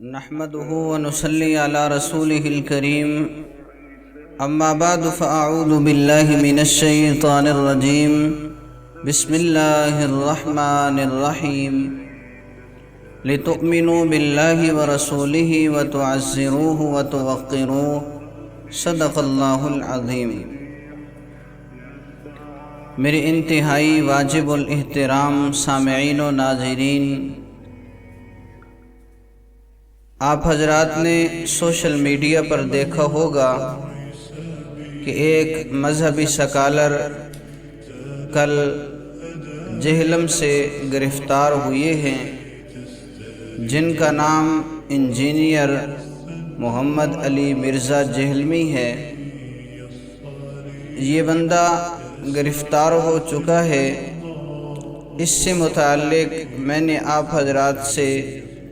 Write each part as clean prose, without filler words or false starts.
نحمده ونصلي على رسوله الكريم اما بعد فاعوذ بالله من الشيطان الرجيم بسم الله الرحمن الرحيم لتؤمنوا بالله ورسوله وتعزروه وتوقروه صدق اللہ العظیم۔ میرے انتہائی واجب الاحترام سامعین و ناظرین، آپ حضرات نے سوشل میڈیا پر دیکھا ہوگا کہ ایک مذہبی سکالر کل جہلم سے گرفتار ہوئے ہیں، جن کا نام انجینئر محمد علی مرزا جہلمی ہے۔ یہ بندہ گرفتار ہو چکا ہے۔ اس سے متعلق میں نے آپ حضرات سے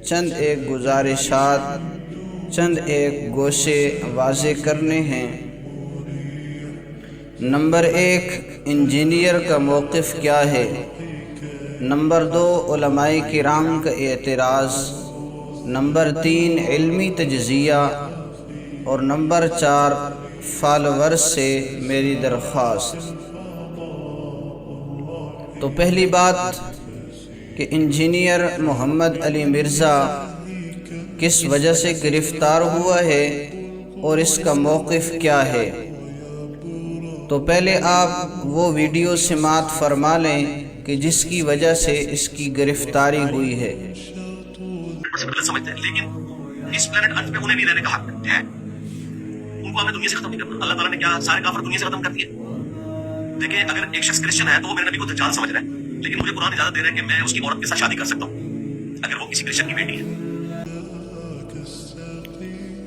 چند ایک گزارشات، چند ایک گوشے واضح کرنے ہیں۔ نمبر 1، انجینئر کا موقف کیا ہے؟ نمبر 2، علماء کرام کا اعتراض۔ نمبر 3، علمی تجزیہ۔ اور نمبر 4، فالورز سے میری درخواست۔ تو پہلی بات کہ انجینئر محمد علی مرزا کس وجہ سے گرفتار ہوا ہے اور اس کا موقف کیا ہے، تو پہلے آپ وہ ویڈیو سماعت فرما لیں کہ جس کی وجہ سے اس کی گرفتاری ہوئی ہے۔ غلط سمجھتے ہیں، لیکن اس پلانٹ ارتھ پہ انہیں نہیں رہنے کا حق ہے۔ ان کو ہمیں دنیا سے ختم نہیں کرنا۔ اللہ تعالیٰ نے کیا سارے کافر دنیا سے ختم کر دیے؟ دیکھیں، اگر ایک شخص کرسچن ہے تو وہ میرے نبی کو دجال سمجھ رہا ہے، لیکن مجھے قرآن اجازت دے رہا ہے کہ میں اس کی عورت کے ساتھ شادی کر سکتا ہوں اگر وہ کسی کرسچن کی بیٹی ہے۔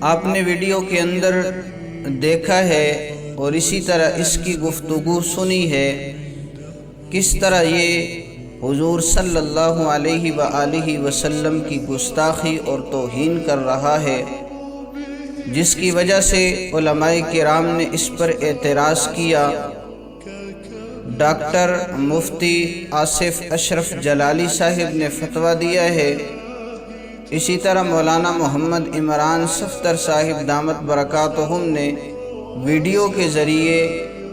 آپ نے ویڈیو کے اندر دیکھا ہے اور اسی طرح اس کی گفتگو سنی ہے، کس طرح یہ حضور صلی اللہ علیہ وآلہ وسلم کی گستاخی اور توہین کر رہا ہے، جس کی وجہ سے علماء کرام نے اس پر اعتراض کیا۔ ڈاکٹر مفتی آصف اشرف جلالی صاحب نے فتویٰ دیا ہے، اسی طرح مولانا محمد عمران صفدر صاحب دامت برکاتہم نے ویڈیو کے ذریعے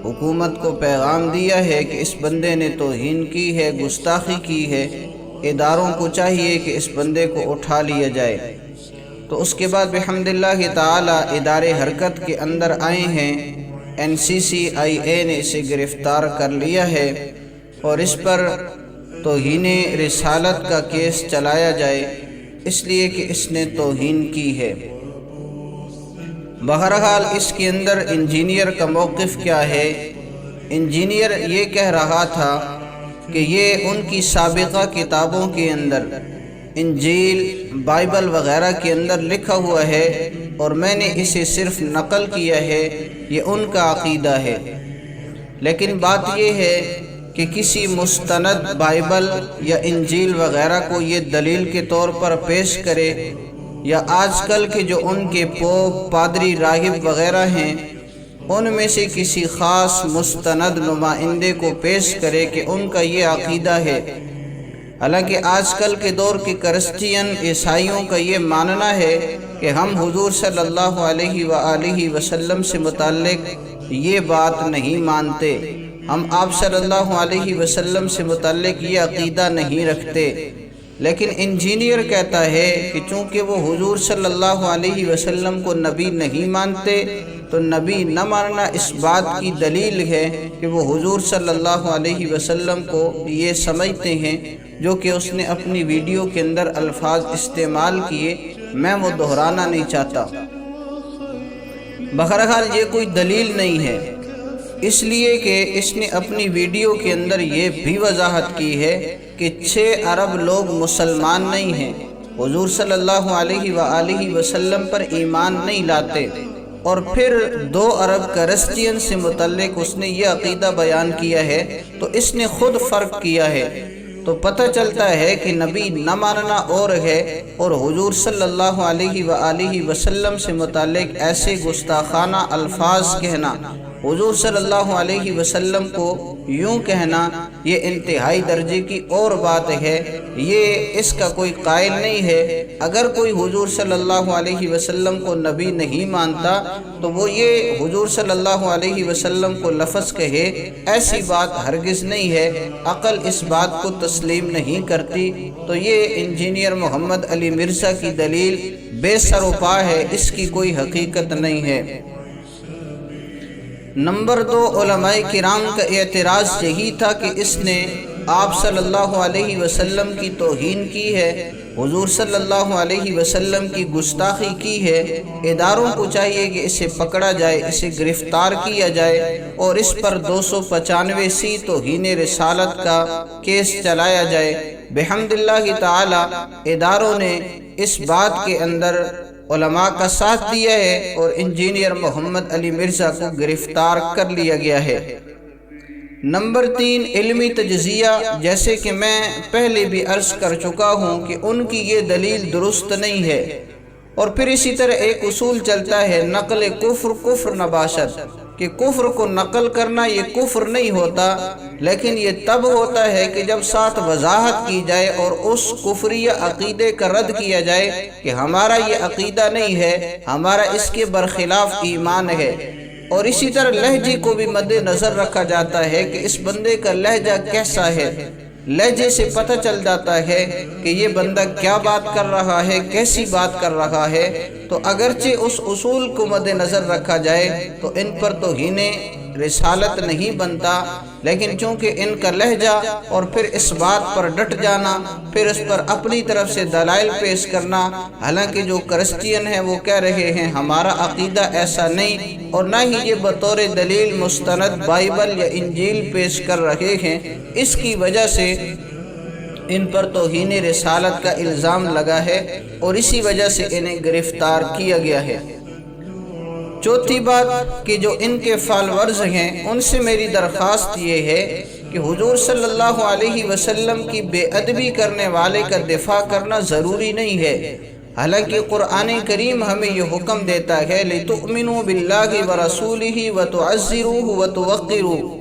حکومت کو پیغام دیا ہے کہ اس بندے نے توہین کی ہے، گستاخی کی ہے، اداروں کو چاہیے کہ اس بندے کو اٹھا لیا جائے۔ تو اس کے بعد بحمداللہ تعالی ادارے حرکت کے اندر آئے ہیں، NCCIA نے اسے گرفتار کر لیا ہے اور اس پر توہین رسالت کا کیس چلایا جائے، اس لیے کہ اس نے توہین کی ہے۔ بہرحال اس کے اندر انجینئر کا موقف کیا ہے؟ انجینئر یہ کہہ رہا تھا کہ یہ ان کی سابقہ کتابوں کے اندر، انجیل، بائبل وغیرہ کے اندر لکھا ہوا ہے اور میں نے اسے صرف نقل کیا ہے، یہ ان کا عقیدہ ہے۔ لیکن بات یہ ہے کہ کسی مستند بائبل یا انجیل وغیرہ کو یہ دلیل کے طور پر پیش کرے، یا آج کل کے جو ان کے پوپ، پادری، راہب وغیرہ ہیں، ان میں سے کسی خاص مستند نمائندے کو پیش کرے کہ ان کا یہ عقیدہ ہے۔ حالانکہ آج کل کے دور کے کرسچین عیسائیوں کا یہ ماننا ہے کہ ہم حضور صلی اللہ علیہ وآلہ وسلم سے متعلق یہ بات نہیں مانتے، ہم آپ صلی اللہ علیہ وسلم سے متعلق یہ عقیدہ نہیں رکھتے۔ لیکن انجینئر کہتا ہے کہ چونکہ وہ حضور صلی اللہ علیہ وسلم کو نبی نہیں مانتے، تو نبی نہ ماننا اس بات کی دلیل ہے کہ وہ حضور صلی اللہ علیہ وسلم کو یہ سمجھتے ہیں، جو کہ اس نے اپنی ویڈیو کے اندر الفاظ استعمال کیے، میں وہ دہرانا نہیں چاہتا۔ بہرحال یہ کوئی دلیل نہیں ہے، اس لیے کہ اس نے اپنی ویڈیو کے اندر یہ بھی وضاحت کی ہے کہ 6 ارب لوگ مسلمان نہیں ہیں، حضور صلی اللہ علیہ وآلہ وسلم پر ایمان نہیں لاتے، اور پھر 2 ارب کرسچین سے متعلق اس نے یہ عقیدہ بیان کیا ہے، تو اس نے خود فرق کیا ہے۔ تو پتہ چلتا ہے کہ نبی نہ ماننا اور ہے، اور حضور صلی اللہ علیہ وآلہ وسلم سے متعلق ایسے گستاخانہ الفاظ کہنا حضور صلی اللہ علیہ وسلم کو یوں کہنا یہ انتہائی درجے کی اور بات ہے، یہ اس کا کوئی قائل نہیں ہے۔ اگر کوئی حضور صلی اللہ علیہ وسلم کو نبی نہیں مانتا تو وہ یہ حضور صلی اللہ علیہ وسلم کو لفظ کہے، ایسی بات ہرگز نہیں ہے، عقل اس بات کو تسلیم نہیں کرتی۔ تو یہ انجینئر محمد علی مرزا کی دلیل بے سر و پا ہے، اس کی کوئی حقیقت نہیں ہے۔ نمبر 2، علماء کرام کا اعتراض یہی تھا کہ اس نے آپ صلی اللہ علیہ وسلم کی توہین کی ہے، حضور صلی اللہ علیہ وسلم کی گستاخی کی ہے۔ اداروں کو چاہیے کہ اسے پکڑا جائے، اسے گرفتار کیا جائے اور اس پر 295 توہین رسالت کا کیس چلایا جائے۔ بحمد اللہ تعالی اداروں نے اس بات کے اندر علماء کا ساتھ دیا ہے اور انجینئر محمد علی مرزا کو گرفتار کر لیا گیا ہے۔ نمبر 3، علمی تجزیہ، جیسے کہ میں پہلے بھی عرض کر چکا ہوں کہ ان کی یہ دلیل درست نہیں ہے۔ اور پھر اسی طرح ایک اصول چلتا ہے نقل کفر نباشت، کہ کفر کو نقل کرنا یہ کفر نہیں ہوتا، لیکن یہ تب ہوتا ہے کہ جب ساتھ وضاحت کی جائے اور اس کفریہ عقیدے کا رد کیا جائے کہ ہمارا یہ عقیدہ نہیں ہے، ہمارا اس کے برخلاف ایمان ہے۔ اور اسی طرح لہجے کو بھی مد نظر رکھا جاتا ہے کہ اس بندے کا لہجہ کیسا ہے۔ لہجے سے پتہ چل جاتا ہے کہ یہ بندہ کیا بات کر رہا ہے، کیسی بات کر رہا ہے۔ تو اگرچہ اس اصول کو مد نظر رکھا جائے تو ان پر توہین رسالت نہیں بنتا، لیکن چونکہ ان کا لہجہ اور پھر اس بات پر ڈٹ جانا، پھر اس پر اپنی طرف سے دلائل پیش کرنا، حالانکہ جو کرسچین ہیں وہ کہہ رہے ہیں ہمارا عقیدہ ایسا نہیں، اور نہ ہی یہ بطور دلیل مستند بائبل یا انجیل پیش کر رہے ہیں، اس کی وجہ سے ان پر توہین رسالت کا الزام لگا ہے اور اسی وجہ سے انہیں گرفتار کیا گیا ہے۔ چوتھی بات کہ جو ان کے فالورز ہیں ان سے میری درخواست یہ ہے کہ حضور صلی اللہ علیہ وسلم کی بے ادبی کرنے والے کا دفاع کرنا ضروری نہیں ہے، حالانکہ قرآن کریم ہمیں یہ حکم دیتا ہے لِتُؤْمِنُوا بِاللَّهِ وَرَسُولِهِ وَتُعَزِّرُوهُ وَتُوَقِّرُوهُ،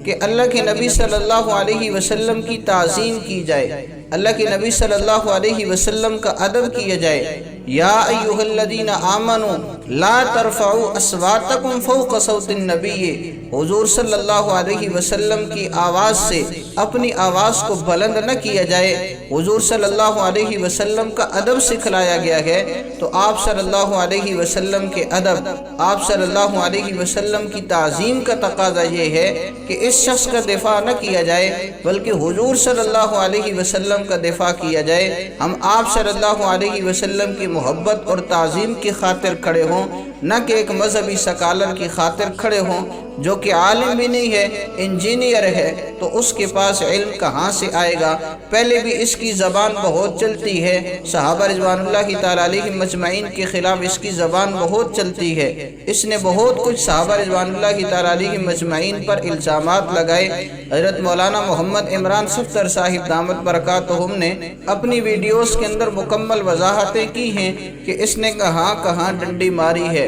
کہ اللہ کے نبی صلی اللہ علیہ وسلم کی تعظیم کی جائے، اللہ کے نبی صلی اللہ علیہ وسلم کا ادب کیا جائے۔ یا ایھا الذین آمنوا لا ترفعوا اصواتکم فوق صوت النبی، حضور صلی اللہ علیہ وسلم کی آواز سے اپنی آواز کو بلند نہ کیا جائے۔ حضور صلی اللہ علیہ وسلم کا ادب سکھلایا گیا ہے، تو آپ صلی اللہ علیہ وسلم کے ادب، آپ صلی اللہ علیہ وسلم کی تعظیم کا تقاضا یہ ہے کہ اس شخص کا دفاع نہ کیا جائے بلکہ حضور صلی اللہ علیہ وسلم کا دفاع کیا جائے۔ ہم آپ صلی اللہ علیہ وسلم کی محبت اور تعظیم کی خاطر کھڑے ہوں، نہ کہ ایک مذہبی سکالر کی خاطر کھڑے ہوں جو کہ عالم بھی نہیں ہے، انجینئر ہے، تو اس کے پاس علم کہاں سے آئے گا؟ پہلے بھی اس کی زبان بہت چلتی ہے، صحابہ رضوان اللہ تعالیٰ علیہ مجمعین کے خلاف اس کی زبان بہت چلتی ہے، اس نے بہت کچھ صحابہ رضوان اللہ تعالیٰ علیہ مجمعین پر الزامات لگائے۔ حضرت مولانا محمد عمران صفدر صاحب دامت برکاتہم نے اپنی ویڈیوز کے اندر مکمل وضاحتیں کی ہیں کہ اس نے کہاں کہاں ڈنڈی ماری ہے۔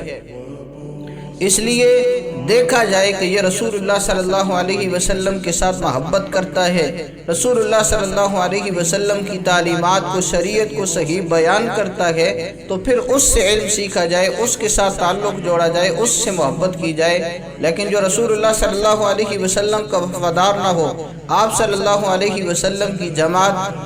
اس لیے دیکھا جائے کہ یہ رسول اللہ صلی اللہ علیہ وسلم کے ساتھ محبت کرتا ہے، رسول اللہ صلی اللہ علیہ وسلم کی تعلیمات کو، شریعت کو صحیح بیان کرتا ہے، تو پھر اس سے علم سیکھا جائے، اس کے ساتھ تعلق جوڑا جائے، اس سے محبت کی جائے۔ لیکن جو رسول اللہ صلی اللہ علیہ وسلم کا وفادار نہ ہو، آپ صلی اللہ علیہ وسلم کی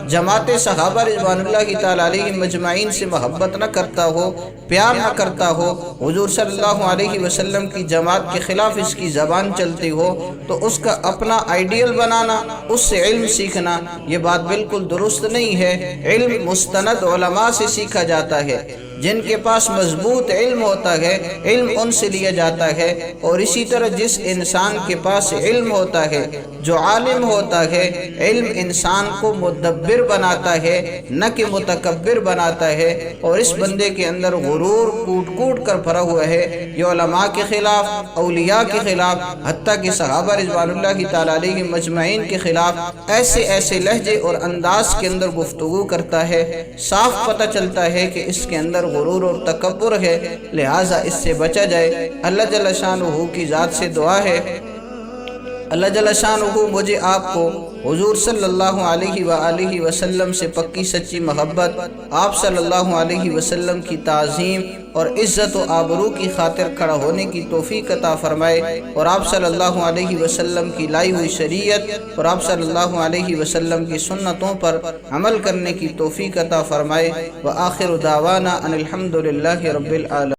جماعت صحابہ رضوان اللہ تعالیٰ علیہ مجمعین سے محبت نہ کرتا ہو، پیار نہ کرتا ہو، حضور صلی اللہ علیہ وسلم کی جماعت کے خلاف اس کی زبان چلتی ہو، تو اس کا اپنا آئیڈیل بنانا، اس سے علم سیکھنا، یہ بات بالکل درست نہیں ہے۔ علم مستند علماء سے سیکھا جاتا ہے، جن کے پاس مضبوط علم ہوتا ہے، علم ان سے لیا جاتا ہے۔ اور اسی طرح جس انسان کے پاس علم ہوتا ہے، جو عالم ہوتا ہے، علم انسان کو مدبر بناتا ہے نہ کہ متکبر بناتا ہے، اور اس بندے کے اندر غرور کوٹ کوٹ کر بھرا ہوا ہے۔ یہ علماء کے خلاف، اولیاء کے خلاف، حتیٰ کہ صحابہ رضوان اللہ تعالیٰ علیہ مجمعین کے خلاف ایسے لہجے اور انداز کے اندر گفتگو کرتا ہے، صاف پتہ چلتا ہے کہ اس کے اندر غرور اور تکبر ہے، لہٰذا اس سے بچا جائے۔ اللہ جل شانہ کی ذات سے دعا ہے، اللہ جل شانہ مجھے آپ کو حضور صلی اللہ علیہ وآلہ وسلم سے پکی سچی محبت، آپ صلی اللہ علیہ وسلم کی تعظیم اور عزت و آبرو کی خاطر کھڑا ہونے کی توفیق عطا فرمائے، اور آپ صلی اللہ علیہ وسلم کی لائی ہوئی شریعت اور آپ صلی اللہ علیہ وسلم کی سنتوں پر عمل کرنے کی توفیق عطا فرمائے۔ وآخر دعوانا ان الحمد للہ رب العالمین۔